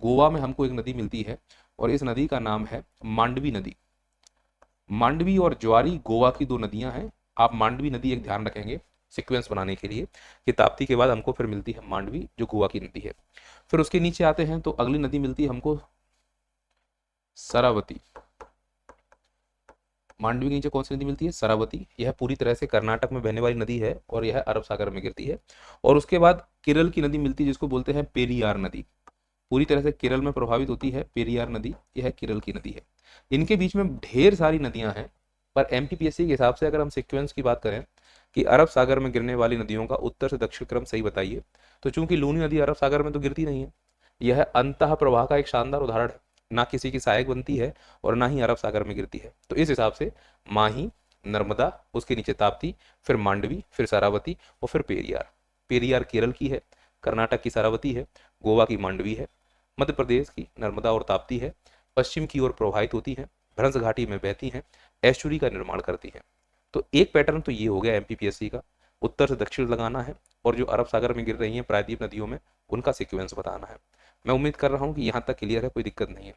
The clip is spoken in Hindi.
गोवा में हमको एक नदी मिलती है और इस नदी का नाम है मांडवी नदी। मांडवी और ज्वारी गोवा की दो नदियां हैं। आप मांडवी नदी एक ध्यान रखेंगे सीक्वेंस बनाने के लिए कि ताप्ती के बाद हमको फिर मिलती है मांडवी जो गोवा की नदी है। फिर उसके नीचे आते हैं तो अगली नदी मिलती है हमको शरावती। मांडवी के नीचे कौन सी नदी मिलती है? शरावती। यह पूरी तरह से कर्नाटक में बहने वाली नदी है और यह अरब सागर में गिरती है। और उसके बाद केरल की नदी मिलती है जिसको बोलते हैं पेरियार नदी। पूरी तरह से केरल में प्रभावित होती है पेरियार नदी, यह केरल की नदी है। इनके बीच में ढेर सारी नदियां हैं, पर एमपीपीएससी के हिसाब से अगर हम सीक्वेंस की बात करें कि अरब सागर में गिरने वाली नदियों का उत्तर से दक्षिण क्रम सही बताइए, तो चूंकि लूनी नदी अरब सागर में तो गिरती नहीं है, यह अंतः प्रवाह का एक शानदार उदाहरण है, ना किसी की सहायक बनती है और ना ही अरब सागर में गिरती है। तो इस हिसाब से माही, नर्मदा, उसके नीचे ताप्ती, फिर मांडवी, फिर शरावती और फिर पेरियार। पेरियार केरल की है, कर्नाटक की शरावती है, गोवा की मांडवी है, मध्य प्रदेश की नर्मदा और ताप्ती है, पश्चिम की ओर प्रवाहित होती हैं, भ्रंश घाटी में बहती हैं, एस्चुरी का निर्माण करती हैं। तो एक पैटर्न तो ये हो गया एमपीपीएससी का, उत्तर से दक्षिण लगाना है और जो अरब सागर में गिर रही हैं प्रायद्वीप नदियों में उनका सीक्वेंस बताना है। मैं उम्मीद कर रहा हूँ कि यहाँ तक क्लियर है, कोई दिक्कत नहीं है।